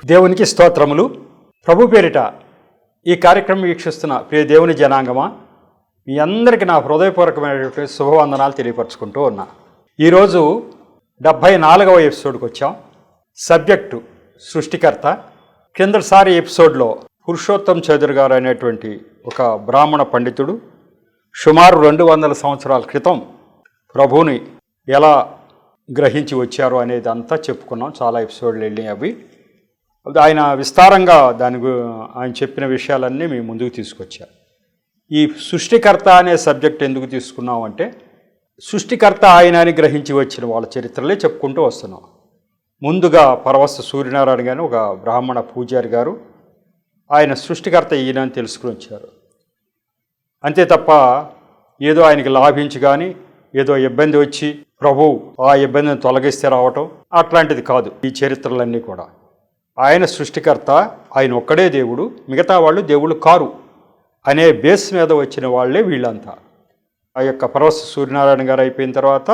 దేవునికి స్తోత్రములు. ప్రభు పేరిట ఈ కార్యక్రమం వీక్షిస్తున్న ప్రియ దేవుని జనాంగమా, మీ అందరికీ నా హృదయపూర్వకమైనటువంటి శుభవందనాలు తెలియపరచుకుంటూ ఉన్నా. ఈరోజు 74వ ఎపిసోడ్కి వచ్చాం. సబ్జెక్టు సృష్టికర్త. కిందసారి ఎపిసోడ్లో పురుషోత్తం చౌదరి గారు అనేటువంటి ఒక బ్రాహ్మణ పండితుడు సుమారు 200 సంవత్సరాల క్రితం ప్రభువుని ఎలా గ్రహించి వచ్చారు అనేది అంతా చెప్పుకున్నాం. చాలా ఎపిసోడ్లు వెళ్ళి అవి ఆయన విస్తారంగా ఆయన చెప్పిన విషయాలన్నీ మీ ముందుకు తీసుకొచ్చారు. ఈ సృష్టికర్త అనే సబ్జెక్ట్ ఎందుకు తీసుకున్నాం అంటే, సృష్టికర్త ఆయన అని గ్రహించి వచ్చిన వాళ్ళ చరిత్రలే చెప్పుకుంటూ వస్తున్నాం. ముందుగా పరవశ సూర్యనారాయణ గారు, ఒక బ్రాహ్మణ పూజారి గారు, ఆయన సృష్టికర్త ఈయన అని తెలుసుకుని వచ్చారు. అంతే తప్ప ఏదో ఆయనకి లాభించి కానీ ఏదో ఇబ్బంది వచ్చి ప్రభు ఆ ఇబ్బందిని తొలగిస్తే రావటం అట్లాంటిది కాదు. ఈ చరిత్రలన్నీ కూడా ఆయన సృష్టికర్త, ఆయన ఒక్కడే దేవుడు, మిగతా వాళ్ళు దేవుళ్ళు కారు అనే బేస్ మీద వచ్చిన వాళ్ళే వీళ్ళంతా. ఆ యొక్క పరవశ సూర్యనారాయణ గారు అయిపోయిన తర్వాత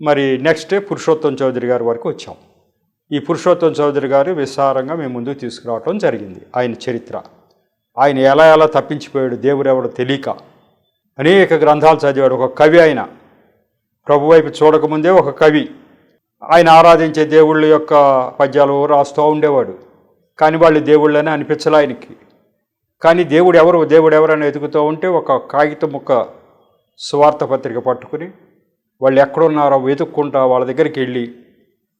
మరి నెక్స్ట్ పురుషోత్తం చౌదరి గారి వరకు వచ్చాం. ఈ పురుషోత్తం చౌదరి గారు విస్తారంగా మేము ముందుకు తీసుకురావటం జరిగింది. ఆయన చరిత్ర, ఆయన ఎలా తప్పించిపోయాడు, దేవుడెవడో తెలియక అనేక గ్రంథాలు చదివాడు. ఒక కవి, ఆయన ప్రభు వైపు చూడకముందే ఒక కవి. ఆయన ఆరాధించే దేవుళ్ళ యొక్క పద్యాలు రాస్తూ ఉండేవాడు. కానీ వాళ్ళు దేవుళ్ళని అనిపించలే ఆయనకి. కానీ దేవుడెవరని వెతుకుతూ ఉంటే ఒక కాగితం ముక్క సువార్త పత్రిక పట్టుకుని వాళ్ళు ఎక్కడున్నారో వెతుక్కుంటా వాళ్ళ దగ్గరికి వెళ్ళి,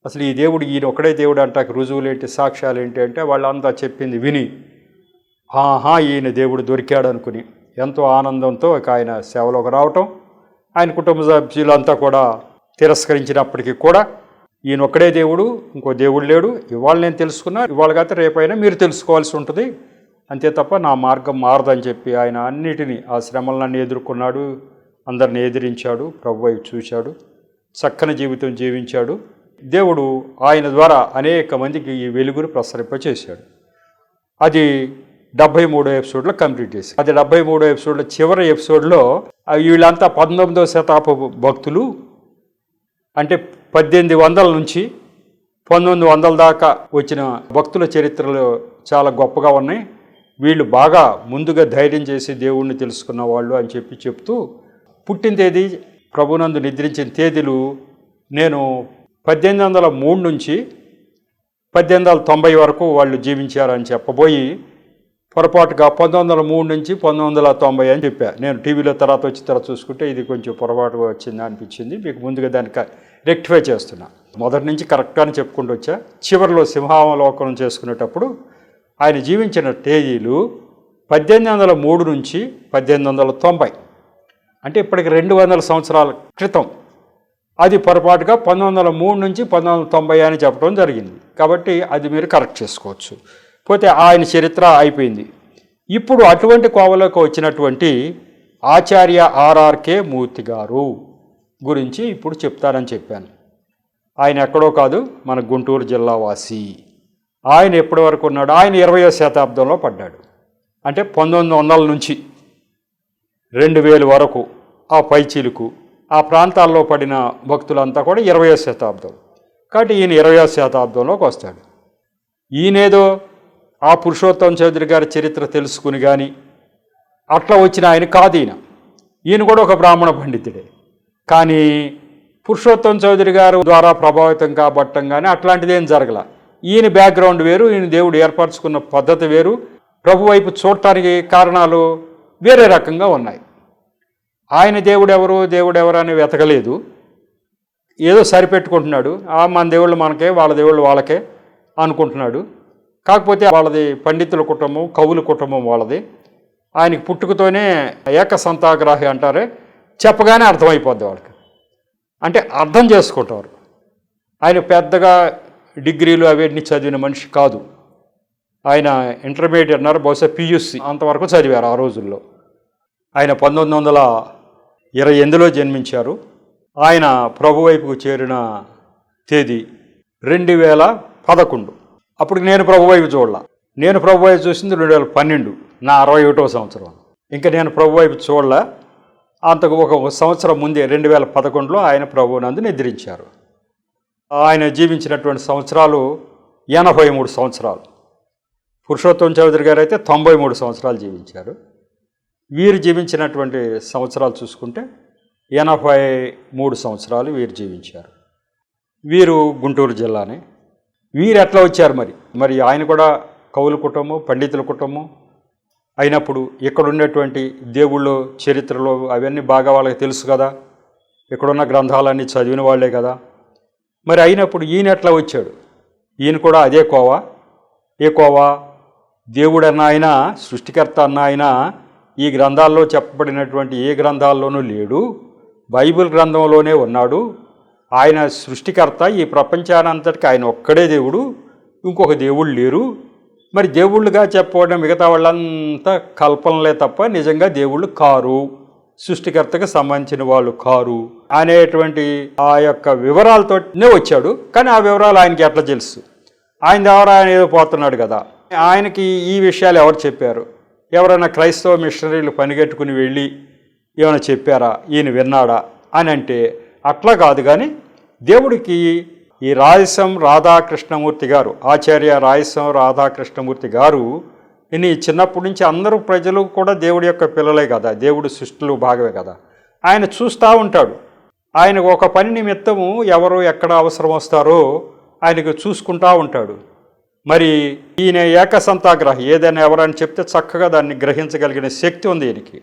అసలు ఈ దేవుడు ఈయన ఒకడే దేవుడు అంటాక రుజువులు ఏంటి, సాక్ష్యాలు ఏంటి అంటే వాళ్ళంతా చెప్పింది విని ఈయన దేవుడు దొరికాడు అనుకుని ఎంతో ఆనందంతో ఆయన సేవలోకి రావటం, ఆయన కుటుంబ సభ్యులంతా కూడా తిరస్కరించినప్పటికీ కూడా ఈయన ఒక్కడే దేవుడు, ఇంకో దేవుడు లేడు, ఇవాళ నేను తెలుసుకున్నా, ఇవాళ కాకపోతే రేపైనా మీరు తెలుసుకోవాల్సి ఉంటుంది, అంతే తప్ప నా మార్గం మారదని చెప్పి ఆయన అన్నిటినీ ఆ శ్రమలన్నీ ఎదుర్కొన్నాడు, అందరిని ఎదిరించాడు, ప్రభు వైపు చూశాడు, చక్కని జీవితం జీవించాడు. దేవుడు ఆయన ద్వారా అనేక మందికి ఈ వెలుగును ప్రసరింపచేశాడు. అది 73వ ఎపిసోడ్లో కంప్లీట్ చేసి, అది 73వ ఎపిసోడ్లో చివరి ఎపిసోడ్లో వీళ్ళంతా 19వ శతాబ్దపు భక్తులు, అంటే 1800 నుంచి 1900 దాకా వచ్చిన భక్తుల చరిత్రలు చాలా గొప్పగా ఉన్నాయి. వీళ్ళు బాగా ముందుగా ధైర్యం చేసి దేవుణ్ణి తెలుసుకున్న వాళ్ళు అని చెప్తూ పుట్టిన తేదీ, ప్రభునందు నిద్రించిన తేదీలు నేను 1803 నుంచి 1890 వరకు వాళ్ళు జీవించారని చెప్పబోయి పొరపాటుగా 1903 నుంచి 1990 అని చెప్పా. నేను టీవీలో వచ్చిన తర్వాత చూసుకుంటే ఇది కొంచెం పొరపాటుగా వచ్చింది అనిపించింది. మీకు ముందుగా దానికి రెక్టిఫై చేస్తున్నా. మొదటి నుంచి కరెక్ట్గానే చెప్పుకుంటూ వచ్చా. చివరిలో సింహావలోకనం చేసుకునేటప్పుడు ఆయన జీవించిన తేదీలు 1803 నుంచి 1890, అంటే ఇప్పటికి 200 సంవత్సరాల క్రితం. అది పొరపాటుగా 1903 నుంచి 1990 అని చెప్పడం జరిగింది. కాబట్టి అది మీరు కరెక్ట్ చేసుకోవచ్చు. పోతే ఆయన చరిత్ర అయిపోయింది. ఇప్పుడు అటువంటి కోవలోకి వచ్చినటువంటి ఆచార్య ఆర్ఆర్కే మూర్తి గారు గురించి ఇప్పుడు చెప్తారని చెప్పాను. ఆయన ఎక్కడో కాదు, మన గుంటూరు జిల్లా వాసి. ఆయన ఎప్పటి వరకు ఉన్నాడు? ఆయన 20వ శతాబ్దంలో పడ్డాడు. అంటే 1900 నుంచి 2000 వరకు ఆ పైచీలకు ఆ ప్రాంతాల్లో పడిన భక్తులంతా కూడా 20వ శతాబ్దం. కాబట్టి ఈయన 20వ శతాబ్దంలోకి వస్తాడు. ఈయనేదో ఆ పురుషోత్తం చౌదరి గారి చరిత్ర తెలుసుకుని కానీ అట్లా వచ్చిన ఆయన కాదు. ఈయన కూడా ఒక బ్రాహ్మణ పండితుడే. కానీ పురుషోత్తం చౌదరి గారు ద్వారా ప్రభావితం కాబట్టం కానీ అట్లాంటిదేం జరగల. ఈయన బ్యాక్గ్రౌండ్ వేరు, ఈయన దేవుడు ఏర్పరచుకున్న పద్ధతి వేరు, ప్రభు వైపు చూడటానికి కారణాలు వేరే రకంగా ఉన్నాయి. ఆయన దేవుడెవరు అని వెతకలేదు, ఏదో సరిపెట్టుకుంటున్నాడు. మన దేవుళ్ళు మనకే, వాళ్ళ దేవుళ్ళు వాళ్ళకే అనుకుంటున్నాడు. కాకపోతే వాళ్ళది పండితుల కుటుంబం, కవుల కుటుంబం వాళ్ళది. ఆయనకి పుట్టుకతోనే ఏకసంతాగ్రాహి అంటారే, చెప్పగానే అర్థమైపోద్ది వాళ్ళకి, అంటే అర్థం చేసుకుంటారు. ఆయన పెద్దగా డిగ్రీలు అవన్నీ చదివిన మనిషి కాదు. ఆయన ఇంటర్మీడియట్ అన్నారు, బహుశా పియూసీ అంతవరకు చదివారు ఆ రోజుల్లో. ఆయన 1928లో జన్మించారు. ఆయన ప్రభు వైపుకు చేరిన తేదీ 2011. అప్పుడు నేను ప్రభు వైపు చూడాల. నేను ప్రభు వైపు చూసింది 2012, నా 61వ సంవత్సరం. ఇంకా నేను ప్రభు వైపు చూడలే. అంతకు ఒక సంవత్సరం ముందే 2011లో ఆయన ప్రభువునందు నిద్రించారు. ఆయన జీవించినటువంటి సంవత్సరాలు 83 సంవత్సరాలు. పురుషోత్తం చౌదరి గారు అయితే 93 సంవత్సరాలు జీవించారు. వీరు జీవించినటువంటి సంవత్సరాలు చూసుకుంటే 83 సంవత్సరాలు వీరు జీవించారు. వీరు గుంటూరు జిల్లానే. వీరు ఎట్లా వచ్చారు మరి ఆయన కూడా కవుల కుటుంబం, పండితుల కుటుంబం అయినప్పుడు ఇక్కడ ఉన్నటువంటి దేవుళ్ళు చరిత్రలో అవన్నీ బాగా వాళ్ళకి తెలుసు కదా, ఇక్కడున్న గ్రంథాలన్నీ చదివిన వాళ్ళే కదా. మరి అయినప్పుడు ఈయన ఎట్లా వచ్చాడు? ఈయన కూడా అదే కోవా. ఏ కోవా? దేవుడు అన్న ఆయన, సృష్టికర్త అన్న ఆయన ఈ గ్రంథాల్లో చెప్పబడినటువంటి ఏ గ్రంథాల్లోనూ లేడు, బైబిల్ గ్రంథంలోనే ఉన్నాడు. ఆయన సృష్టికర్త, ఈ ప్రపంచానంతటికి ఆయన ఒక్కడే దేవుడు, ఇంకొక దేవుళ్ళు లేరు. మరి దేవుళ్ళుగా చెప్పబడిన మిగతా వాళ్ళంతా కల్పనలే తప్ప నిజంగా దేవుళ్ళు కారు, సృష్టికర్తకు సంబంధించిన వాళ్ళు కారు అనేటువంటి ఆ యొక్క వివరాలతోనే వచ్చాడు. కానీ ఆ వివరాలు ఆయనకి ఎట్లా తెలుసు? ఆయన ద్వారా ఆయన ఏదో పోతున్నాడు కదా. ఆయనకి ఈ విషయాలు ఎవరు చెప్పారు? ఎవరైనా క్రైస్తవ మిషనరీలు పనిగట్టుకుని వెళ్ళి ఏమైనా చెప్పారా, ఈయన విన్నాడా అని అంటే అట్లా కాదు. కానీ దేవుడికి ఈ రాయసం రాధాకృష్ణమూర్తి గారు, ఆచార్య రాయసం రాధాకృష్ణమూర్తి గారు ఇని చిన్నప్పటి నుంచి అందరూ ప్రజలు కూడా దేవుడి యొక్క పిల్లలే కదా, దేవుడి సృష్టిలో భాగమే కదా. ఆయన చూస్తూ ఉంటాడు. ఆయనకు ఒక పని నిమిత్తము ఎవరు ఎక్కడ అవసరం వస్తారో ఆయనకు చూసుకుంటూ ఉంటాడు. మరి ఈయన ఏకసంతాగ్రహి, ఏదైనా ఎవరైనా చెప్తే చక్కగా దాన్ని గ్రహించగలిగిన శక్తి ఉంది ఈయనకి.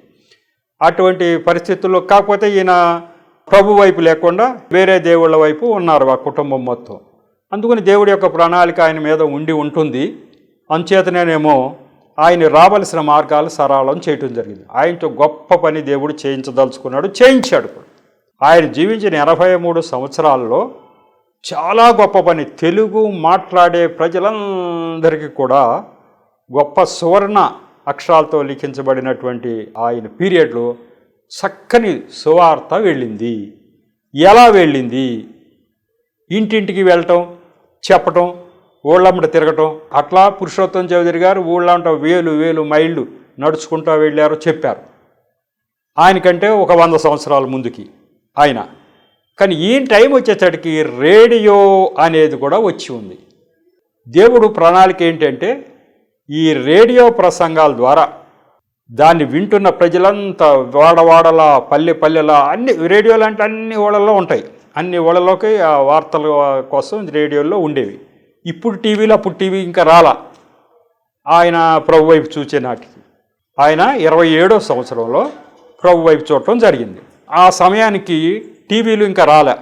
అటువంటి పరిస్థితుల్లో కాకపోతే ఈయన ప్రభు వైపు లేకుండా వేరే దేవుళ్ళ వైపు ఉన్నారు ఆ కుటుంబం మొత్తం. అందుకని దేవుడి యొక్క ప్రణాళిక ఆయన మీద ఉండి ఉంటుంది. అంచేతనేమో ఆయన రావలసిన మార్గాలు సరళం చేయటం జరిగింది. ఆయనతో గొప్ప పని దేవుడు చేయించదలుచుకున్నాడు, చేయించాడు. ఆయన జీవించిన 83 సంవత్సరాల్లో చాలా గొప్ప పని. తెలుగు మాట్లాడే ప్రజలందరికీ కూడా గొప్ప సువర్ణ అక్షరాలతో లిఖించబడినటువంటి ఆయన పీరియడ్లో చక్కని సువార్త వెళ్ళింది. ఎలా వెళ్ళింది? ఇంటింటికి వెళ్ళటం, చెప్పటం, ఊళ్ళమ్మట తిరగటం. అట్లా పురుషోత్తం చౌదరి గారు ఊళ్ళంట వేలు మైళ్ళు నడుచుకుంటూ వెళ్ళారు, చెప్పారు. ఆయనకంటే ఒక 100 సంవత్సరాల ముందుకి ఆయన. కానీ ఈ టైం వచ్చేసరికి రేడియో అనేది కూడా వచ్చి ఉంది. దేవుడు ప్రణాళిక ఏంటంటే ఈ రేడియో ప్రసంగాల ద్వారా దాన్ని వింటున్న ప్రజలంతా వాడవాడలా, పల్లెలా, అన్ని రేడియోలు అంటే అన్ని ఊళ్ళల్లో ఉంటాయి. అన్ని ఊళ్ళలోకి ఆ వార్తల కోసం రేడియోల్లో ఉండేవి. ఇప్పుడు టీవీలో, అప్పుడు టీవీ ఇంకా రాలా. ఆయన ప్రభు వైపు చూచే నాటికి ఆయన 27వ సంవత్సరంలో ప్రభు వైపు చూడటం జరిగింది. ఆ సమయానికి టీవీలు ఇంకా రాలే.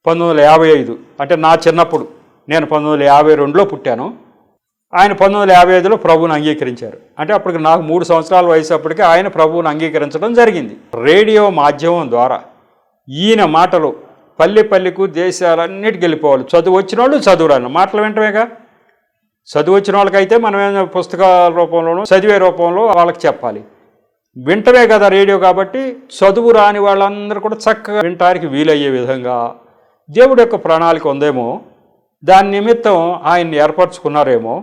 1955 అంటే నా చిన్నప్పుడు, నేను 1952లో పుట్టాను. ఆయన 1955లో ప్రభువుని అంగీకరించారు. అంటే అప్పటికి నాకు 3 సంవత్సరాల వయసు అప్పటికి ఆయన ప్రభువుని అంగీకరించడం జరిగింది. రేడియో మాధ్యమం ద్వారా ఈయన మాటలు పల్లెకు దేశాలన్నిటికి వెళ్ళిపోవాలి. చదువు వచ్చిన వాళ్ళు చదువురాను మాటలు వింటమేగా. చదువు వచ్చిన వాళ్ళకైతే మనం పుస్తకాల రూపంలోనూ చదివే రూపంలో వాళ్ళకి చెప్పాలి. వింటమే కదా రేడియో. కాబట్టి చదువు రాని వాళ్ళందరూ కూడా చక్కగా వింటానికి వీలయ్యే విధంగా దేవుడి యొక్క ప్రణాళిక ఉందేమో, దాని నిమిత్తం ఆయన్ని ఏర్పరచుకున్నారేమో,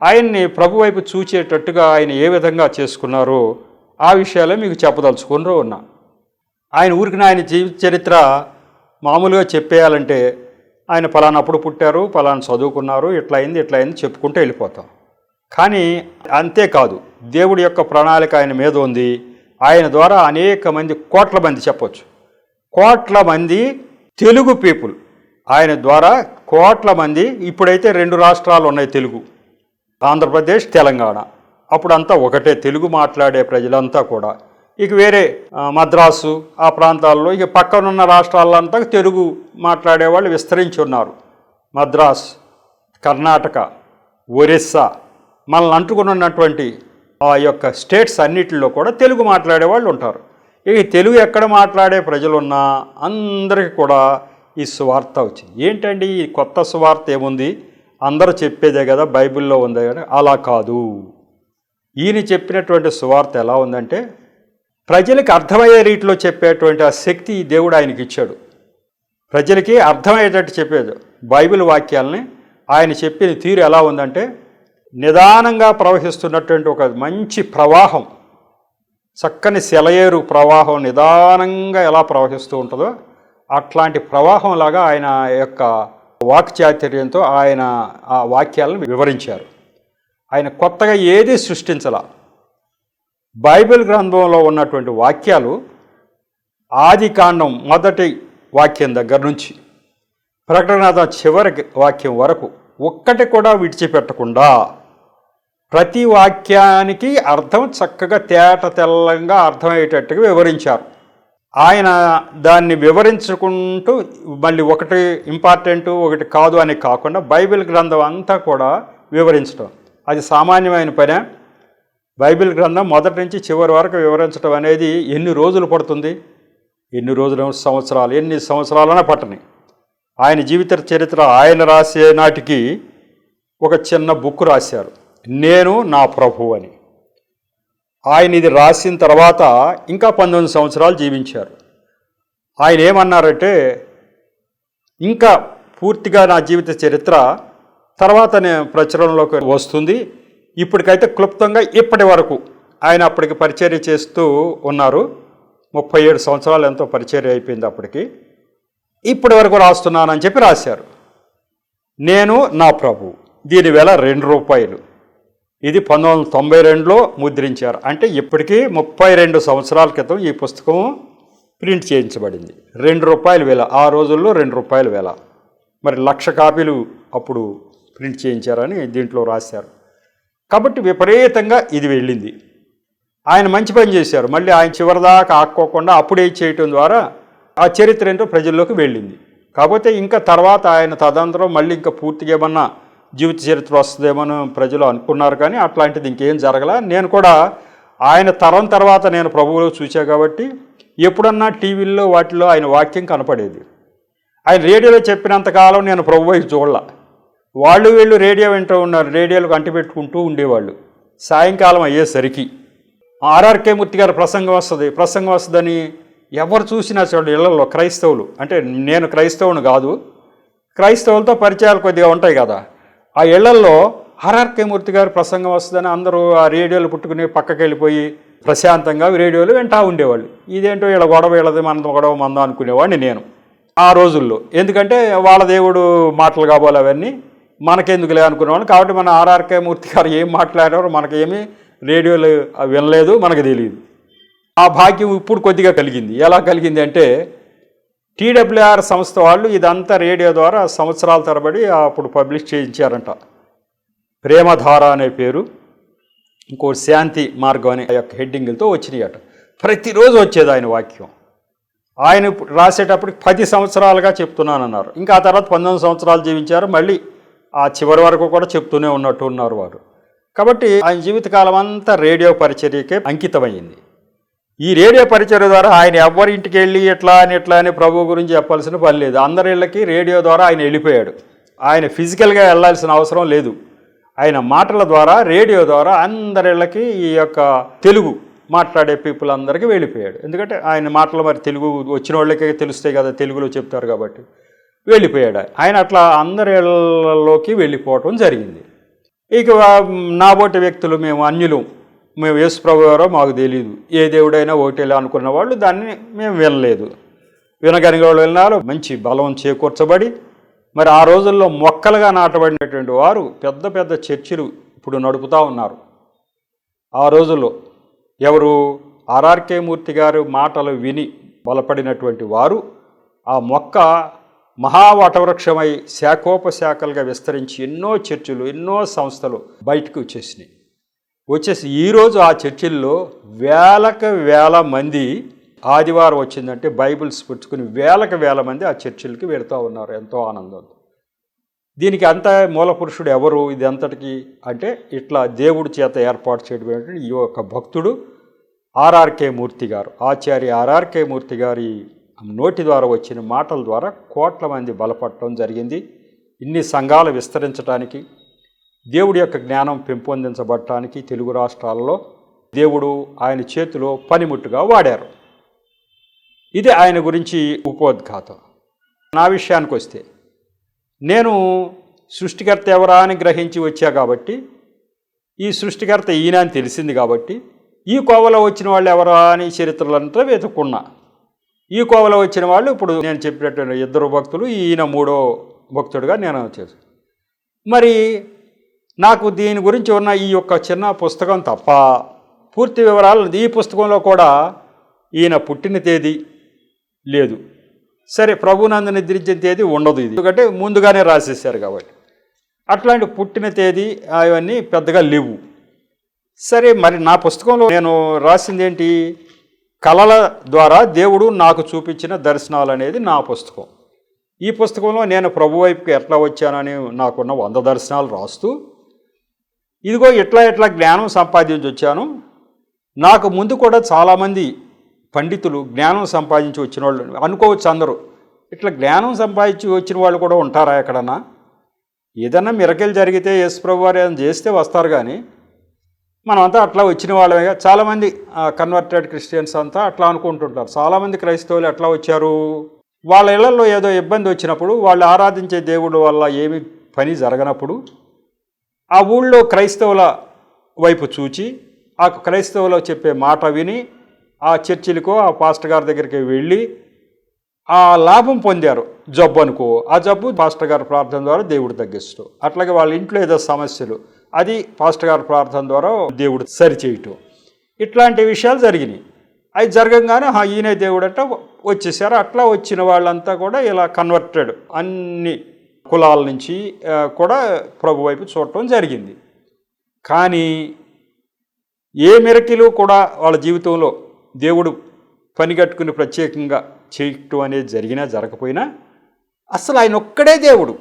ఆయన్ని ప్రభు వైపు చూచేటట్టుగా ఆయన ఏ విధంగా చేసుకున్నారో ఆ విషయాలే మీకు చెప్పదలుచుకుని ఉన్నా. ఆయన ఊరికి ఆయన జీవిత చరిత్ర మామూలుగా చెప్పేయాలంటే ఆయన పలానప్పుడు పుట్టారు, పలానా చదువుకున్నారు, ఇట్లా అయింది చెప్పుకుంటూ వెళ్ళిపోతాం. కానీ అంతేకాదు, దేవుడి యొక్క ప్రణాళిక ఆయన మీద ఉంది. ఆయన ద్వారా అనేక మంది, కోట్ల మంది చెప్పొచ్చు, కోట్ల మంది తెలుగు పీపుల్ ఆయన ద్వారా కోట్ల మంది. ఇప్పుడైతే 2 రాష్ట్రాలు ఉన్నాయి తెలుగు, ఆంధ్రప్రదేశ్, తెలంగాణ. అప్పుడంతా ఒకటే తెలుగు మాట్లాడే ప్రజలంతా కూడా. ఇక వేరే మద్రాసు ఆ ప్రాంతాల్లో, ఇక పక్కనున్న రాష్ట్రాలంతా తెలుగు మాట్లాడేవాళ్ళు విస్తరించి ఉన్నారు. మద్రాస్, కర్ణాటక, ఒరిస్సా, మనల్ని అంటుకున్నటువంటి ఆ యొక్క స్టేట్స్ అన్నిటిలో కూడా తెలుగు మాట్లాడేవాళ్ళు ఉంటారు. ఇక తెలుగు ఎక్కడ మాట్లాడే ప్రజలున్నా అందరికీ కూడా ఈ సువార్త వచ్చింది. ఏంటండి ఈ కొత్త సువార్త ఏముంది? అందరూ చెప్పేదే కదా, బైబిల్లో ఉందే కదా. అలా కాదు. ఈయన చెప్పినటువంటి సువార్త ఎలా ఉందంటే ప్రజలకి అర్థమయ్యే రీతిలో చెప్పేటువంటి ఆ శక్తి దేవుడు ఆయనకి ఇచ్చాడు. ప్రజలకి అర్థమయ్యేటట్టు చెప్పేది బైబిల్ వాక్యాలని ఆయన చెప్పిన తీరు ఎలా ఉందంటే నిదానంగా ప్రవహిస్తున్నటువంటి ఒక మంచి ప్రవాహం, చక్కని సెలయేరు ప్రవాహం నిదానంగా ఎలా ప్రవహిస్తూ ఉంటుందో అట్లాంటి ప్రవాహంలాగా ఆయన యొక్క వాక్చాతుర్యంతో ఆయన ఆ వాక్యాలను వివరించారు. ఆయన కొత్తగా ఏది సృష్టించాల. బైబిల్ గ్రంథంలో ఉన్నటువంటి వాక్యాలు ఆది కాండం మొదటి వాక్యం దగ్గర నుంచి ప్రకటన చివరి వాక్యం వరకు ఒక్కటి కూడా విడిచిపెట్టకుండా ప్రతి వాక్యానికి అర్థం చక్కగా తేట తెల్లంగా అర్థమయ్యేటట్టుగా వివరించారు. ఆయన దాన్ని వివరించుకుంటూ మళ్ళీ ఒకటి ఇంపార్టెంట్ ఒకటి కాదు అని కాకుండా బైబిల్ గ్రంథం అంతా కూడా వివరించడం అది సామాన్యమైన పనే. బైబిల్ గ్రంథం మొదటి నుంచి చివరి వరకు వివరించడం అనేది ఎన్ని రోజులు పడుతుంది? ఎన్ని రోజులు, సంవత్సరాలు, ఎన్ని సంవత్సరాలైనా పట్టని. ఆయన జీవిత చరిత్ర ఆయన రాసే నాటికి ఒక చిన్న బుక్ రాశారు, నేను నా ప్రభువు అని. ఆయన ఇది రాసిన తర్వాత ఇంకా 19 సంవత్సరాలు జీవించారు. ఆయన ఏమన్నారంటే, ఇంకా పూర్తిగా నా జీవిత చరిత్ర తర్వాత ప్రచురణలోకి వస్తుంది, ఇప్పటికైతే క్లుప్తంగా ఇప్పటి వరకు ఆయన అప్పటికి పరిచర్య చేస్తూ ఉన్నారు. 37 సంవత్సరాలు ఎంతో పరిచర్య అయిపోయింది అప్పటికి. ఇప్పటి వరకు రాస్తున్నానని చెప్పి రాశారు. నేను నా ప్రభు, దీని వెల ₹2. ఇది 1992లో ముద్రించారు. అంటే ఇప్పటికీ 32 సంవత్సరాల క్రితం ఈ పుస్తకం ప్రింట్ చేయించబడింది. ₹2 వెల, ఆ రోజుల్లో ₹2 వెల. మరి 1,00,000 కాపీలు అప్పుడు ప్రింట్ చేయించారని దీంట్లో రాశారు. కాబట్టి విపరీతంగా ఇది వెళ్ళింది. ఆయన మంచి పని చేశారు. మళ్ళీ ఆయన చివరిదాకా ఆక్కోకుండా అప్పుడే చేయటం ద్వారా ఆ చరిత్ర ఏంటో ప్రజల్లోకి వెళ్ళింది. కాకపోతే ఇంకా తర్వాత ఆయన తదనంతరం మళ్ళీ ఇంకా పూర్తిగా ఏమన్నా జీవిత చరిత్ర వస్తుందేమో ప్రజలు అనుకున్నారు, కానీ అట్లాంటిది ఇంకేం జరగల. నేను కూడా ఆయన తరం తర్వాత నేను ప్రభువులో చూసా కాబట్టి ఎప్పుడన్నా టీవీల్లో వాటిలో ఆయన వాక్యం కనపడేది. ఆయన రేడియోలో చెప్పినంతకాలం నేను ప్రభు వైపు చూడలా. వాళ్ళు వీళ్ళు రేడియో వింటూ ఉన్నారు, రేడియోలకు అంటిపెట్టుకుంటూ ఉండేవాళ్ళు. సాయంకాలం అయ్యేసరికి ఆర్ఆర్కే మూర్తి గారి ప్రసంగం వస్తుందని ఎవరు చూసినా చూడండి ఇళ్లలో క్రైస్తవులు, అంటే నేను క్రైస్తవుని కాదు, క్రైస్తవులతో పరిచయాలు కొద్దిగా ఉంటాయి కదా, ఆ ఇళ్లల్లో ఆర్ఆర్కే మూర్తి గారి ప్రసంగం వస్తుందని అందరూ ఆ రేడియోలు పుట్టుకుని పక్కకి వెళ్ళిపోయి ప్రశాంతంగా రేడియోలు వింటూ ఉండేవాళ్ళు. ఇదేంటో వీళ్ళ గొడవ వీళ్ళది గొడవ మందం అనుకునేవాడిని నేను ఆ రోజుల్లో. ఎందుకంటే వాళ్ళ దేవుడు మాటలు కాబోలు అవన్నీ మనకెందుకులే అనుకునేవాళ్ళు. కాబట్టి మన ఆర్ఆర్కే మూర్తి గారు ఏం మాట్లాడారో మనకేమీ రేడియోలు వినలేదు, మనకు తెలియదు. ఆ భాగ్యం ఇప్పుడు కొద్దిగా కలిగింది. ఎలా కలిగింది అంటే టీడబ్ల్యూఆర్ సంస్థ వాళ్ళు ఇదంతా రేడియో ద్వారా సంవత్సరాల తరబడి అప్పుడు పబ్లిష్ చేయించారంట. ప్రేమధార అనే పేరు, ఇంకోటి శాంతి మార్గం అనే యొక్క హెడ్డింగ్లతో వచ్చినాయట. ప్రతిరోజు వచ్చేది ఆయన వాక్యం. ఆయన రాసేటప్పటికి 10 సంవత్సరాలుగా చెప్తున్నానన్నారు. ఇంకా ఆ తర్వాత 19 సంవత్సరాలు జీవించారు. మళ్ళీ ఆ చివరి వరకు కూడా చెప్తూనే ఉన్నట్టు ఉన్నారు వారు. కాబట్టి ఆయన జీవితకాలం అంతా రేడియో పరిచర్యకే అంకితమైంది. ఈ రేడియో పరిచర్య ద్వారా ఆయన ఎవరింటికి వెళ్ళి ఎట్లా అని ప్రభు గురించి చెప్పాల్సిన పని లేదు. అందరి ఇళ్ళకి రేడియో ద్వారా ఆయన వెళ్ళిపోయాడు. ఆయన ఫిజికల్గా వెళ్ళాల్సిన అవసరం లేదు. ఆయన మాటల ద్వారా రేడియో ద్వారా అందరిళ్ళకి ఈ యొక్క తెలుగు మాట్లాడే పీపుల్ అందరికీ వెళ్ళిపోయాడు. ఎందుకంటే ఆయన మాటలు మరి తెలుగు వచ్చిన వాళ్ళకే తెలుస్తాయి కదా, తెలుగులో చెప్తారు కాబట్టి వెళ్ళిపోయాడు ఆయన. అట్లా అందరి ఇళ్ళలోకి వెళ్ళిపోవటం జరిగింది. ఇక నాబోటి వ్యక్తులు, మేము అన్యులు, మేము యేసు ప్రభు ఎవరో మాకు తెలియదు, ఏ దేవుడైనా ఒకటేలా అనుకున్న వాళ్ళు దాన్ని మేము వినలేదు. వినగలిగే వాళ్ళు విన్నారు, మంచి బలం చేకూర్చబడి మరి ఆ రోజుల్లో మొక్కలుగా నాటబడినటువంటి వారు పెద్ద పెద్ద చర్చిలు ఇప్పుడు నడుపుతూ ఉన్నారు. ఆ రోజుల్లో ఎవరు ఆర్ఆర్కే మూర్తి గారు మాటలు విని బలపడినటువంటి వారు ఆ మొక్క మహావటవృక్షమై శాఖోపశాఖలుగా విస్తరించి ఎన్నో చర్చిలు, ఎన్నో సంస్థలు బయటకు వచ్చేసి ఈరోజు ఆ చర్చిల్లో వేల మంది ఆదివారం వచ్చిందంటే బైబిల్స్ పుచ్చుకుని వేల మంది ఆ చర్చిలకి వెళుతూ ఉన్నారు ఎంతో ఆనందం. దీనికి అంత మూల పురుషుడు ఎవరు? ఇది అంతటికి అంటే ఇట్లా దేవుడి చేత ఏర్పాటు చేయడం ఈ యొక్క భక్తుడు ఆర్ఆర్కే మూర్తి గారు, ఆచార్య ఆర్ఆర్కే మూర్తి గారి నోటి ద్వారా వచ్చిన మాటల ద్వారా కోట్ల మంది బలపడటం జరిగింది. ఇన్ని సంఘాలు విస్తరించడానికి, దేవుడి యొక్క జ్ఞానం పెంపొందించబడటానికి తెలుగు రాష్ట్రాలలో దేవుడు ఆయన చేతిలో పనిముట్టుగా వాడారు. ఇది ఆయన గురించి ఉపోద్ఘాతం. నా విషయానికి వస్తే, నేను సృష్టికర్త ఎవరా అని గ్రహించి వచ్చా కాబట్టి, ఈ సృష్టికర్త ఈయన అని తెలిసింది కాబట్టి, ఈ కోవలో వచ్చిన వాళ్ళు ఎవరా అని చరిత్రలంతా వెతుక్కున్నా. ఈ కోవలో వచ్చిన వాళ్ళు ఇప్పుడు నేను చెప్పినట్టు 2 భక్తులు, ఈయన 3వ భక్తుడిగా నేను చేసి, మరి నాకు దీని గురించి ఉన్న ఈ యొక్క చిన్న పుస్తకం తప్ప పూర్తి వివరాలు ఈ పుస్తకంలో కూడా ఈయన పుట్టిన తేదీ లేదు. సరే, ప్రభునందు నిద్రించిన తేదీ ఉండదు, ఇది ఎందుకంటే ముందుగానే రాసేసారు కాబట్టి. అట్లాంటి పుట్టిన తేదీ అవన్నీ పెద్దగా లేవు. సరే, మరి నా పుస్తకంలో నేను రాసింది ఏంటి? కళల ద్వారా దేవుడు నాకు చూపించిన దర్శనాలు అనేది నా పుస్తకం. ఈ పుస్తకంలో నేను ప్రభు వైపుకి ఎట్లా వచ్చానని నాకున్న 100 దర్శనాలు రాస్తూ, ఇదిగో ఇట్లా జ్ఞానం సంపాదించి వచ్చాను. నాకు ముందు కూడా చాలామంది పండితులు జ్ఞానం సంపాదించి వచ్చిన వాళ్ళు అనుకోవచ్చు. అందరూ ఇట్లా జ్ఞానం సంపాదించి వచ్చిన వాళ్ళు కూడా ఉంటారా ఎక్కడన్నా? ఏదన్నా మిరకేలు జరిగితే యేసు ప్రభు వారు ఏదైనా చేస్తే వస్తారు, కానీ మనమంతా అట్లా వచ్చిన వాళ్ళమే. చాలామంది కన్వర్టెడ్ క్రిస్టియన్స్ అంతా అట్లా అనుకుంటుంటారు. చాలామంది క్రైస్తవులు ఎట్లా వచ్చారు? వాళ్ళ ఇళ్లలో ఏదో ఇబ్బంది వచ్చినప్పుడు, వాళ్ళు ఆరాధించే దేవుడు వల్ల ఏమి పని జరగనప్పుడు ఆ ఊళ్ళో క్రైస్తవుల వైపు చూచి ఆ క్రైస్తవులు చెప్పే మాట విని ఆ చర్చిలకో ఆ పాస్టర్ గారి దగ్గరికి వెళ్ళి ఆ లాభం పొందారు. జబ్బు అనుకో, ఆ జబ్బు పాస్టర్ గారి ప్రార్థన ద్వారా దేవుడు తగ్గిస్తూ, అట్లాగే వాళ్ళ ఇంట్లో ఏదో సమస్యలు, అది పాస్టర్ గారి ప్రార్థన ద్వారా దేవుడు సరిచేయటం, ఇట్లాంటి విషయాలు జరిగినాయి. అవి జరగంగానే ఈయనే దేవుడు అంటే వచ్చేసారు. అట్లా వచ్చిన వాళ్ళంతా కూడా ఇలా కన్వర్టెడ్, అన్ని కులాల నుంచి కూడా ప్రభు వైపు చూడటం జరిగింది. కానీ ఏ మిరకిలు కూడా వాళ్ళ జీవితంలో దేవుడు పనిగట్టుకుని ప్రత్యేకంగా చేయటం అనేది జరిగినా జరగకపోయినా అసలు ఆయన ఒక్కడే దేవుడు,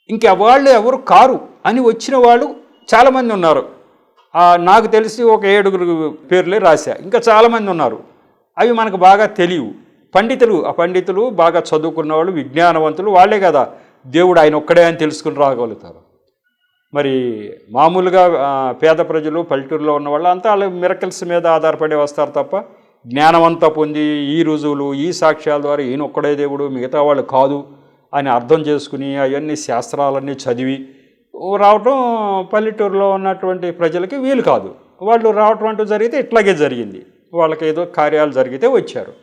ఇంకెవాళ్ళు ఎవరు కారు అని వచ్చిన వాళ్ళు చాలామంది ఉన్నారు. నాకు తెలిసి ఒక 7 పేర్లే రాశా. ఇంకా చాలామంది ఉన్నారు, అవి మనకు బాగా తెలియవు. పండితులు బాగా చదువుకున్న వాళ్ళు, విజ్ఞానవంతులు, వాళ్ళే కదా దేవుడు ఆయన ఒక్కడే అని తెలుసుకుని రాగలుగుతారు. మరి మామూలుగా పేద ప్రజలు, పల్లెటూరులో ఉన్న వాళ్ళు అంతా వాళ్ళ మిరకల్స్ మీద ఆధారపడి వస్తారు తప్ప, జ్ఞానమంతా పొంది ఈ రుజువులు, ఈ సాక్ష్యాల ద్వారా ఈయన ఒక్కడే దేవుడు, మిగతా వాళ్ళు కాదు అని అర్థం చేసుకుని అవన్నీ శాస్త్రాలన్నీ చదివి రావటం పల్లెటూరులో ఉన్నటువంటి ప్రజలకి వీలు కాదు. వాళ్ళు రావటం అంటూ జరిగితే ఇట్లాగే జరిగింది. వాళ్ళకి ఏదో కార్యాలు జరిగితే వచ్చారు.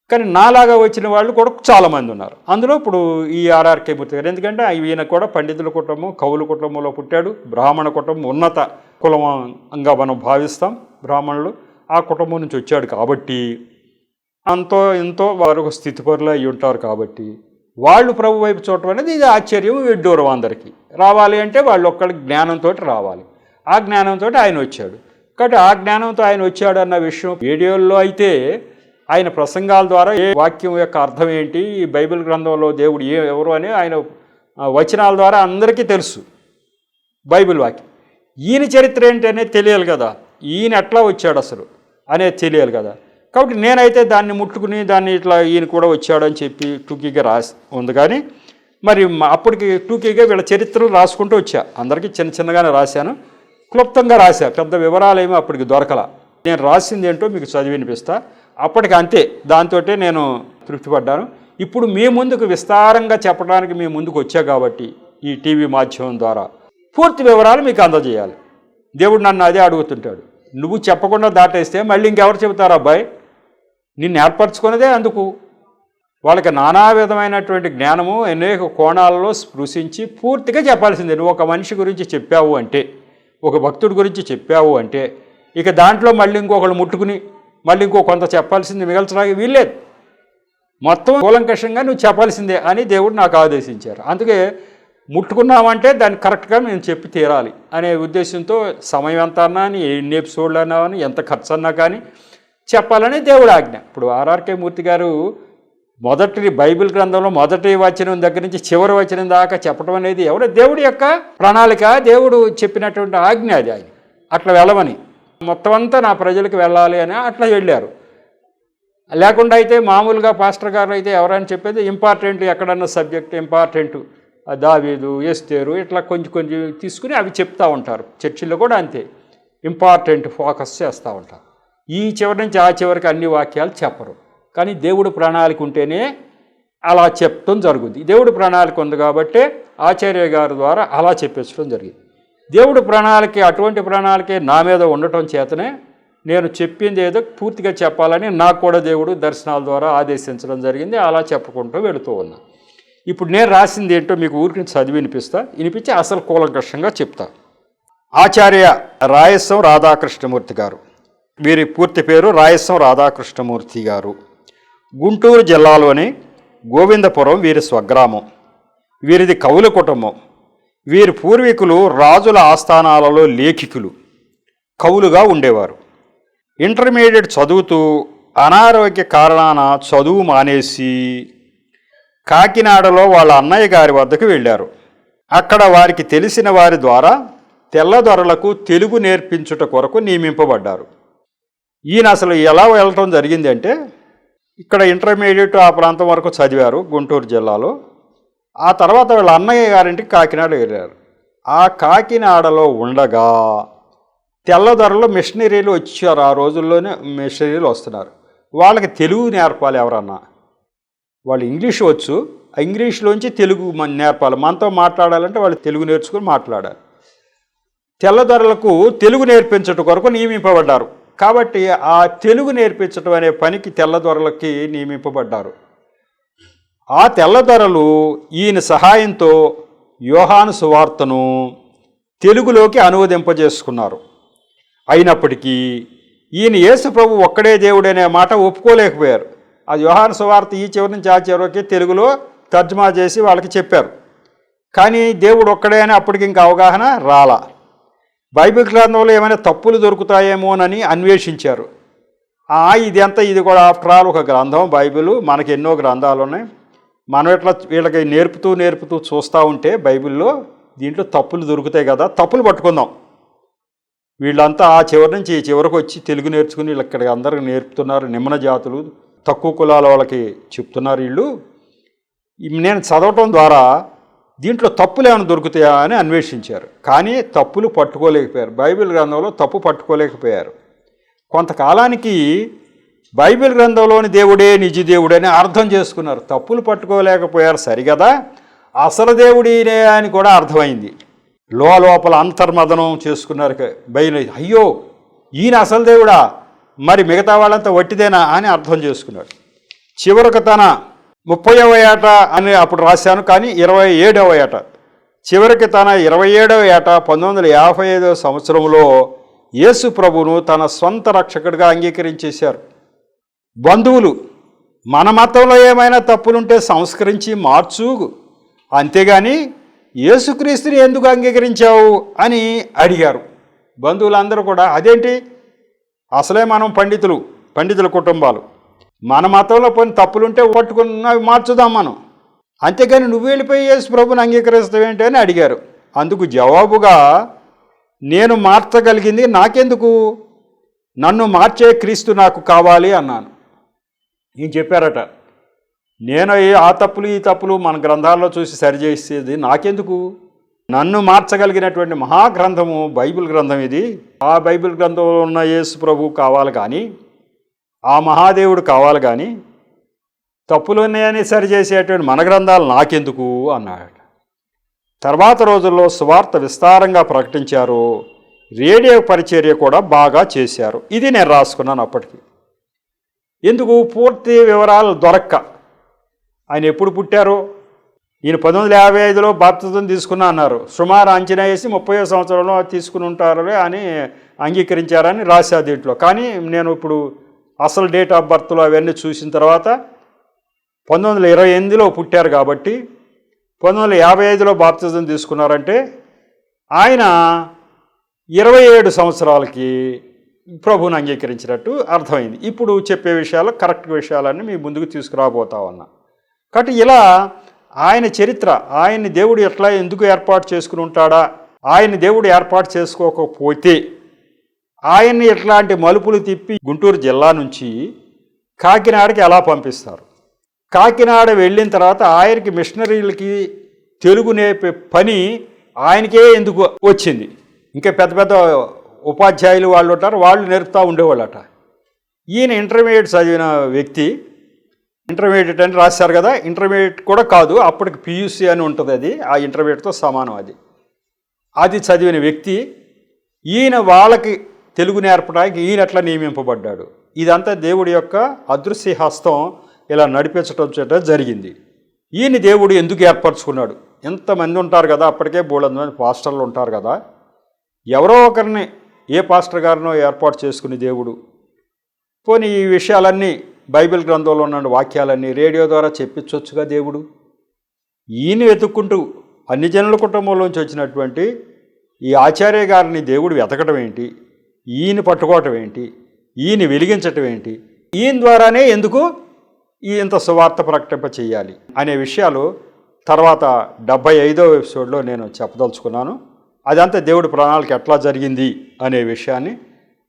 కానీ నాలాగా వచ్చిన వాళ్ళు కూడా చాలామంది ఉన్నారు. అందులో ఇప్పుడు ఈ ఆర్ఆర్కే మూర్తి గారు, ఎందుకంటే ఈయన కూడా పండితుల కుటుంబం, కవుల కుటుంబంలో పుట్టాడు. బ్రాహ్మణ కుటుంబం, ఉన్నత కులంగా మనం భావిస్తాం. బ్రాహ్మణులు ఆ కుటుంబం నుంచి వచ్చాడు కాబట్టి ఎంతో వారు స్థితిపరులు అయి ఉంటారు. కాబట్టి వాళ్ళు ప్రభు వైపు చూడటం అనేది ఇది ఆశ్చర్యం, విడ్డూరం. అందరికీ రావాలి అంటే వాళ్ళు ఒక్కడి జ్ఞానంతో రావాలి. ఆ జ్ఞానంతో ఆయన వచ్చాడు. కాబట్టి ఆ జ్ఞానంతో ఆయన వచ్చాడు అన్న విషయం రేడియోల్లో అయితే ఆయన ప్రసంగాల ద్వారా ఏ వాక్యం యొక్క అర్థం ఏంటి, ఈ బైబిల్ గ్రంథంలో దేవుడు ఎవరు అని ఆయన వచనాల ద్వారా అందరికీ తెలుసు. బైబిల్ వాక్యం, ఈయన చరిత్ర ఏంటి అనేది తెలియాలి కదా, ఈయన ఎట్లా వచ్చాడు అసలు అనేది తెలియాలి కదా. కాబట్టి నేనైతే దాన్ని ముట్టుకుని దాన్ని ఇట్లా ఈయన కూడా వచ్చాడు అని చెప్పి టూకీగా రాసి ఉంది. కానీ మరి అప్పటికి టూకీగా వీళ్ళ చరిత్రలు రాసుకుంటూ వచ్చా. అందరికీ చిన్నగానే రాశాను, క్లుప్తంగా రాశా. పెద్ద వివరాలు ఏమీ అప్పటికి దొరకల. నేను రాసింది ఏంటో మీకు చదివి వినిపిస్తా. అప్పటికి అంతే, దాంతో నేను తృప్తిపడ్డాను. ఇప్పుడు మీ ముందుకు విస్తారంగా చెప్పడానికి మీ ముందుకు వచ్చా కాబట్టి ఈ టీవీ మాధ్యమం ద్వారా పూర్తి వివరాలు మీకు అందజేయాలి. దేవుడు నన్ను అదే అడుగుతుంటాడు. నువ్వు చెప్పకుండా దాటేస్తే మళ్ళీ ఇంకెవరు చెబుతారు? అబ్బాయి, నిన్ను ఏర్పరచుకున్నదే అందుకు. వాళ్ళకి నానా విధమైనటువంటి జ్ఞానము అనేక కోణాలలో స్పృశించి పూర్తిగా చెప్పాల్సిందే. నువ్వు ఒక మనిషి గురించి చెప్పావు అంటే, ఒక భక్తుడి గురించి చెప్పావు అంటే, ఇక దాంట్లో మళ్ళీ ఇంకొకళ్ళు ముట్టుకుని మళ్ళీ ఇంకో కొంత చెప్పాల్సింది మిగల్చడానికి వీల్లేదు. మొత్తం కూలంకషంగా నువ్వు చెప్పాల్సిందే అని దేవుడు నాకు ఆదేశించారు. అందుకే ముట్టుకున్నామంటే దాన్ని కరెక్ట్గా మేము చెప్పి తీరాలి అనే ఉద్దేశంతో సమయం ఎంత అన్నా అని, ఎన్ని ఎపిసోడ్లు అన్నా అని, ఎంత ఖర్చు అన్నా కానీ చెప్పాలని దేవుడు ఆజ్ఞ. ఇప్పుడు ఆర్ఆర్కే మూర్తి గారు మొదటి బైబిల్ గ్రంథంలో మొదటి వచనం దగ్గర నుంచి చివరి వచనం దాకా చెప్పడం అనేది ఎవరు? దేవుడి యొక్క ప్రణాళిక, దేవుడు చెప్పినటువంటి ఆజ్ఞ అది. ఆయన అట్లా వెళ్ళమని, మొత్తం అంతా నా ప్రజలకు వెళ్ళాలి అని అట్లా వెళ్ళారు. లేకుండా అయితే మామూలుగా పాస్టర్ గారు అయితే ఎవరైనా చెప్పేది ఇంపార్టెంట్, ఎక్కడన్నా సబ్జెక్ట్ ఇంపార్టెంట్, దావీదు, ఎస్తేరు, ఇట్లా కొంచెం తీసుకుని అవి చెప్తూ ఉంటారు. చర్చిల్లో కూడా అంతే, ఇంపార్టెంట్ ఫోకస్ చేస్తూ ఉంటారు. ఈ చివరి నుంచి ఆ చివరికి అన్ని వాక్యాలు చెప్పరు. కానీ దేవుడు ప్రణాళిక ఉంటేనే అలా చెప్పడం జరుగుతుంది. దేవుడు ప్రణాళిక ఉంది కాబట్టి ఆచార్య గారి ద్వారా అలా చెప్పించడం జరిగింది. దేవుడు ప్రణాళిక, అటువంటి ప్రణాళికే నా మీద ఉండటం చేతనే నేను చెప్పింది ఏదో పూర్తిగా చెప్పాలని నాకు కూడా దేవుడు దర్శనాల ద్వారా ఆదేశించడం జరిగింది. అలా చెప్పుకుంటూ వెళుతూ ఉన్నా. ఇప్పుడు నేను రాసింది ఏంటో మీకు ఊరికి చదివి వినిపించి అసలు కూలంకషంగా చెప్తా. ఆచార్య రాయసం రాధాకృష్ణమూర్తి గారు, వీరి పూర్తి పేరు రాయసం రాధాకృష్ణమూర్తి గారు. గుంటూరు జిల్లాలోని గోవిందపురం వీరి స్వగ్రామం. వీరిది కవుల కుటుంబం. వీరి పూర్వీకులు రాజుల ఆస్థానాలలో లేఖికులు, కవులుగా ఉండేవారు. ఇంటర్మీడియట్ చదువుతూ అనారోగ్య కారణాన చదువు మానేసి కాకినాడలో వాళ్ళ అన్నయ్య గారి వద్దకు వెళ్ళారు. అక్కడ వారికి తెలిసిన వారి ద్వారా తెల్లదొరలకు తెలుగు నేర్పించుట కొరకు నియమింపబడ్డారు. ఈయన అసలు ఎలా వెళ్ళటం జరిగింది అంటే, ఇక్కడ ఇంటర్మీడియట్ ఆ ప్రాంతం వరకు చదివారు గుంటూరు జిల్లాలో. ఆ తర్వాత వాళ్ళ అన్నయ్య గారింటికి కాకినాడ వెళ్ళారు. ఆ కాకినాడలో ఉండగా తెల్లదొరలు మిషనరీలు వచ్చారు. ఆ రోజుల్లోనే మిషనరీలు వస్తున్నారు. వాళ్ళకి తెలుగు నేర్పాలి ఎవరన్నా. వాళ్ళు ఇంగ్లీష్ వచ్చు, ఆ ఇంగ్లీష్లోంచి తెలుగు నేర్పాలి. మనతో మాట్లాడాలంటే వాళ్ళు తెలుగు నేర్చుకుని మాట్లాడాలి. తెల్లదొరలకు తెలుగు నేర్పించడం కొరకు నియమింపబడ్డారు. కాబట్టి ఆ తెలుగు నేర్పించడం అనే పనికి తెల్లదొరలకి నియమింపబడ్డారు. ఆ తెల్లదొరలు ఈయన సహాయంతో యోహాను సువార్తను తెలుగులోకి అనువదింపజేసుకున్నారు. అయినప్పటికీ ఈయన యేసు ప్రభు ఒక్కడే దేవుడనే మాట ఒప్పుకోలేకపోయారు. ఆ యోహాను సువార్త ఈ చివరి నుంచి ఆ చివరికి తెలుగులో తర్జుమా చేసి వాళ్ళకి చెప్పారు. కానీ దేవుడు ఒక్కడే అని అప్పటికి ఇంకా అవగాహన రాలా. బైబిల్ గ్రంథంలో ఏమైనా తప్పులు దొరుకుతాయేమోనని అన్వేషించారు. ఇది కూడా ఆఫ్టర్ ఆల్ ఒక గ్రంథం. బైబిల్ మనకి ఎన్నో గ్రంథాలు ఉన్నాయి. మనం ఎట్లా వీళ్ళకి నేర్పుతూ చూస్తూ ఉంటే బైబిల్లో దీంట్లో తప్పులు దొరుకుతాయి కదా, తప్పులు పట్టుకుందాం. వీళ్ళంతా ఆ చివరి నుంచి ఈ చివరికి వచ్చి తెలుగు నేర్చుకుని వీళ్ళు ఇక్కడ అందరికి నేర్పుతున్నారు. నిమ్మన జాతులు, తక్కువ కులాల వాళ్ళకి చెప్తున్నారు వీళ్ళు. నేను చదవటం ద్వారా దీంట్లో తప్పులు ఏమైనా దొరుకుతాయా అని అన్వేషించారు. కానీ తప్పులు పట్టుకోలేకపోయారు. బైబిల్ గ్రంథంలో తప్పు పట్టుకోలేకపోయారు. కొంతకాలానికి బైబిల్ గ్రంథంలోని దేవుడే నిజ దేవుడని అర్థం చేసుకున్నారు. తప్పులు పట్టుకోలేకపోయారు సరిగదా, అసలు దేవుడినే అని కూడా అర్థమైంది. లోపల అంతర్మదనం చేసుకున్నారు. అయ్యో ఈయన అసలు దేవుడా, మరి మిగతా వాళ్ళంతా వట్టిదేనా అని అర్థం చేసుకున్నాడు. చివరికి తన 30వ ఏట అని అప్పుడు రాశాను, కానీ 27వ ఏట, చివరికి తన 27వ ఏట 1955వ సంవత్సరంలో యేసు ప్రభువును తన సొంత రక్షకుడిగా అంగీకరించేశారు. బంధువులు మన మతంలో ఏమైనా తప్పులుంటే సంస్కరించి మార్చు, అంతేగాని యేసుక్రీస్తుని ఎందుకు అంగీకరించావు అని అడిగారు. బంధువులందరూ కూడా అదేంటి, అసలే మనం పండితుల కుటుంబాలు, మన మతంలో కొన్ని తప్పులుంటే పట్టుకున్నవి మార్చుదాం మనం, అంతేగాని నువ్వు వెళ్ళిపోయి యేసు ప్రభుని అంగీకరిస్తావేంటి అని అడిగారు. అందుకు జవాబుగా, నేను మార్చగలిగింది నాకెందుకు, నన్ను మార్చే క్రీస్తు నాకు కావాలి అన్నాను. ఈయన చెప్పారట, నేను ఆ తప్పులు ఈ తప్పులు మన గ్రంథాల్లో చూసి సరిచేసేది నాకెందుకు, నన్ను మార్చగలిగినటువంటి మహాగ్రంథము బైబిల్ గ్రంథం ఇది. ఆ బైబిల్ గ్రంథంలో ఉన్న యేసు ప్రభు కావాలి కానీ, ఆ మహాదేవుడు కావాలి కానీ, తప్పులు ఉన్నాయని సరిచేసేటువంటి మన గ్రంథాలు నాకెందుకు అన్నాడు. తర్వాత రోజుల్లో సువార్త విస్తారంగా ప్రకటించారు. రేడియో పరిచర్య కూడా బాగా చేశారు. ఇది నేను రాసుకున్నాను అప్పటికి. ఎందుకు పూర్తి వివరాలు దొరక్క, ఆయన ఎప్పుడు పుట్టారో, ఈయన 1955లో బాప్తిజం తీసుకున్నా అన్నారు. సుమారు అంచనా వేసి 30వ సంవత్సరంలో తీసుకుని ఉంటారు అని అంగీకరించారని రాశా దీంట్లో. కానీ నేను ఇప్పుడు అసలు డేట్ ఆఫ్ బర్త్లో అవన్నీ చూసిన తర్వాత 1928లో పుట్టారు కాబట్టి 1955లో బాప్తిజం తీసుకున్నారంటే ఆయన 27 సంవత్సరాలకి ప్రభువుని అంగీకరించినట్టు అర్థమైంది. ఇప్పుడు చెప్పే విషయాలు కరెక్ట్ విషయాలన్నీ మీ ముందుకు తీసుకురాబోతా ఉన్నా. కాబట్టి ఇలా ఆయన చరిత్ర, ఆయన్ని దేవుడు ఎట్లా ఎందుకు ఏర్పాటు చేసుకుని ఉంటాడా, ఆయన్ని దేవుడు ఏర్పాటు చేసుకోకపోతే ఆయన్ని ఎట్లాంటి మలుపులు తిప్పి గుంటూరు జిల్లా నుంచి కాకినాడకి ఎలా పంపిస్తారు, కాకినాడ వెళ్ళిన తర్వాత ఆయనకి మిషనరీలకి తెలుగు నేర్పే పని ఆయనకే ఎందుకు వచ్చింది. ఇంకా పెద్ద పెద్ద ఉపాధ్యాయులు వాళ్ళు ఉంటారు, వాళ్ళు నేర్పుతూ ఉండేవాళ్ళట. ఈయన ఇంటర్మీడియట్ చదివిన వ్యక్తి, ఇంటర్మీడియట్ అని రాశారు కదా, ఇంటర్మీడియట్ కూడా కాదు, అప్పటికి పియూసీ అని ఉంటుంది, అది ఆ ఇంటర్మీడియట్తో సమానం. అది చదివిన వ్యక్తి ఈయన వాళ్ళకి తెలుగు నేర్పడానికి ఈయన ఎట్లా నియమింపబడ్డాడు. ఇదంతా దేవుడి యొక్క అదృశ్య హస్తం ఇలా నడిపించడం జరిగింది. ఈయన దేవుడు ఎందుకు ఏర్పరచుకున్నాడు? ఎంతమంది ఉంటారు కదా, అప్పటికే బోళ్ళంతమంది పాస్టర్లు ఉంటారు కదా, ఎవరో ఒకరిని ఏ పాస్టర్ గారినో ఏర్పాటు చేసుకుని దేవుడు పోనీ ఈ విషయాలన్నీ బైబిల్ గ్రంథంలో ఉన్న వాక్యాలన్నీ రేడియో ద్వారా చెప్పించవచ్చుగా దేవుడు. ఈయన వెతుక్కుంటూ అన్ని జనుల కుటుంబంలోంచి వచ్చినటువంటి ఈ ఆచార్య గారిని దేవుడు వెతకడం ఏంటి, ఈయన పట్టుకోవటం ఏంటి, ఈయన వెలిగించటం ఏంటి, ఈయన ద్వారానే ఎందుకు ఇంత సువార్త ప్రకటింప చేయాలి అనే విషయాలు తర్వాత 75వ ఎపిసోడ్లో నేను చెప్పదలుచుకున్నాను. అదంతా దేవుడి ప్రణాళిక ఎట్లా జరిగింది అనే విషయాన్ని,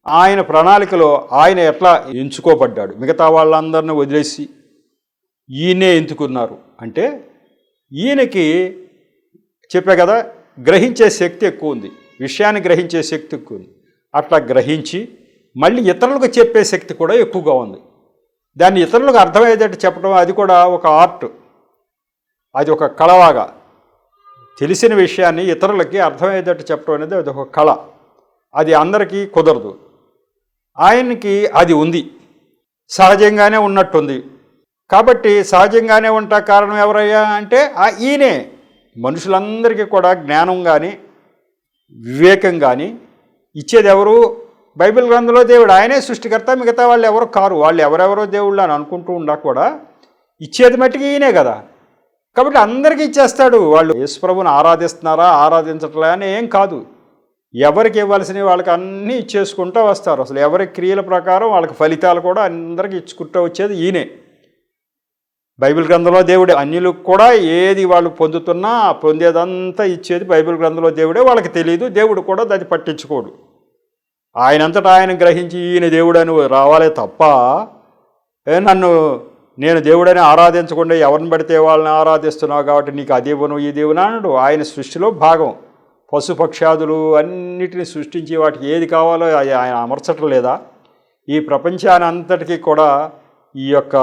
ఆయన ప్రణాళికలో ఆయన ఎట్లా ఎంచుకోబడ్డాడు, మిగతా వాళ్ళందరినీ వదిలేసి ఈయనే ఎంచుకున్నారు అంటే ఈయనకి చెప్పే కదా గ్రహించే శక్తి ఎక్కువ ఉంది, విషయాన్ని గ్రహించే శక్తి ఎక్కువ ఉంది. అట్లా గ్రహించి మళ్ళీ ఇతరులకు చెప్పే శక్తి కూడా ఎక్కువగా ఉంది. దాన్ని ఇతరులకు అర్థమయ్యేటట్టు చెప్పడం అది కూడా ఒక ఆర్ట్, అది ఒక కళలాగా. తెలిసిన విషయాన్ని ఇతరులకి అర్థమయ్యేటట్టు చెప్పడం అనేది అది ఒక కళ, అది అందరికీ కుదరదు. ఆయనకి అది ఉంది, సహజంగానే ఉన్నట్టుంది. కాబట్టి సహజంగానే ఉంటా కారణం ఎవరయ్యా అంటే ఈయనే. మనుషులందరికీ కూడా జ్ఞానం కానీ వివేకం కానీ ఇచ్చేది ఎవరు? బైబిల్ గ్రంథంలో దేవుడు. ఆయనే సృష్టికర్త, మిగతా వాళ్ళు ఎవరు కారు. వాళ్ళు ఎవరెవరో దేవుళ్ళు అని అనుకుంటూ ఉండా కూడా ఇచ్చేది మట్టికి ఈయనే కదా. కాబట్టి అందరికీ ఇచ్చేస్తాడు. వాళ్ళు యేసుప్రభుని ఆరాధిస్తున్నారా ఆరాధించట్లే అని ఏం కాదు, ఎవరికి ఇవ్వాల్సినవి వాళ్ళకి అన్నీ ఇచ్చేసుకుంటూ వస్తారు. అసలు ఎవరి క్రియల ప్రకారం వాళ్ళకి ఫలితాలు కూడా అందరికీ ఇచ్చుకుంటూ వచ్చేది ఈయనే. బైబిల్ గ్రంథంలో దేవుడే. అన్యులకు కూడా ఏది వాళ్ళు పొందుతున్నా పొందేదంతా ఇచ్చేది బైబిల్ గ్రంథంలో దేవుడే. వాళ్ళకి తెలియదు, దేవుడు కూడా దాన్ని పట్టించుకోడు. ఆయనంతటా ఆయన గ్రహించి ఈయన దేవుడని రావాలే తప్ప నేను దేవుడని ఆరాధించకుండా ఎవరిని పడితే వాళ్ళని ఆరాధిస్తున్నావు కాబట్టి నీకు ఆ దేవును ఈ దేవును అన్నాడు. ఆయన సృష్టిలో భాగం. పశుపక్షాదులు అన్నిటిని సృష్టించి వాటికి ఏది కావాలో ఆయన అమర్చటం లేదా? ఈ ప్రపంచాన్ని అంతటికీ కూడా ఈ యొక్క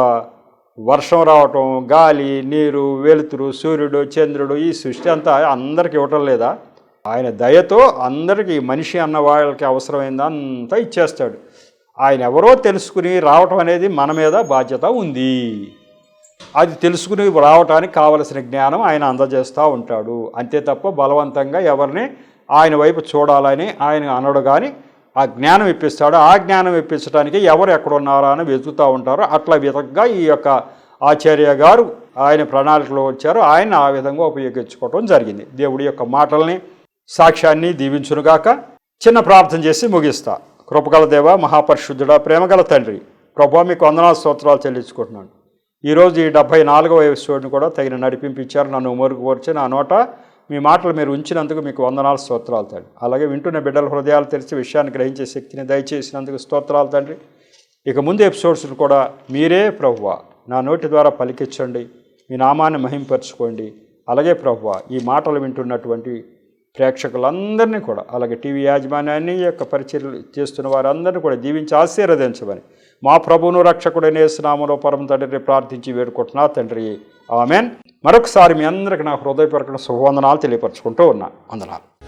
వర్షం రావటం, గాలి, నీరు, వెలుతురు, సూర్యుడు, చంద్రుడు, ఈ సృష్టి అంతా అందరికి ఇవ్వటం లేదా? ఆయన దయతో అందరికీ మనిషి అన్న వాళ్ళకి అవసరమైందంతా ఇచ్చేస్తాడు. ఆయన ఎవరో తెలుసుకుని రావటం అనేది మన మీద బాధ్యత ఉంది. అది తెలుసుకుని రావటానికి కావలసిన జ్ఞానం ఆయన అందజేస్తూ ఉంటాడు. అంతే తప్ప బలవంతంగా ఎవరిని ఆయన వైపు చూడాలని ఆయన అనడు. కానీ ఆ జ్ఞానం ఇప్పిస్తాడు. ఆ జ్ఞానం ఇప్పించడానికి ఎవరు ఎక్కడున్నారా అని వెతుకుతూ ఉంటారో అట్లా విధంగా ఈ యొక్క ఆచార్య గారు ఆయన ప్రణాళికలో వచ్చారు. ఆయన ఆ విధంగా ఉపయోగించుకోవటం జరిగింది. దేవుడి యొక్క మాటల్ని సాక్ష్యాన్ని దీవించునుగాక. చిన్న ప్రార్థన చేసి ముగిస్తా. కృపగల దేవ, మహాపరిశుద్ధుడా, ప్రేమగల తండ్రి, ప్రభా మీకు వందనాలు స్తోత్రాలు చెల్లించుకుంటున్నాను. ఈరోజు ఈ 74వ ఎపిసోడ్ని కూడా తగిన నడిపించారు. నన్ను మెరుగుపరిచి నా నోట మీ మాటలు మీరు ఉంచినందుకు మీకు వందనాలు స్తోత్రాలు తండ్రి. అలాగే వింటున్న బిడ్డల హృదయాలు తెరిచి విషయాన్ని గ్రహించే శక్తిని దయచేసినందుకు స్తోత్రాలు తండ్రి. ఇక ముందు ఎపిసోడ్స్ను కూడా మీరే ప్రభువా నా నోటి ద్వారా పలికించండి, మీ నామాన్ని మహింపరచుకోండి. అలాగే ప్రభువా ఈ మాటలు వింటున్నటువంటి ప్రేక్షకులందరినీ కూడా, అలాగే టీవీ యాజమాన్యాన్ని యొక్క పరిచర్యలు చేస్తున్న వారందరినీ కూడా దీవించి ఆశీర్వదించమని మా ప్రభువును రక్షకుడైన యేసు నామములో పరమ తండ్రిని ప్రార్థించి వేడుకుంటున్నా తండ్రి, ఆమేన్. మరొకసారి మీ అందరికీ నా హృదయపూర్వక శుభవందనాలు తెలియపరచుకుంటూ ఉన్నా. వందనాలు.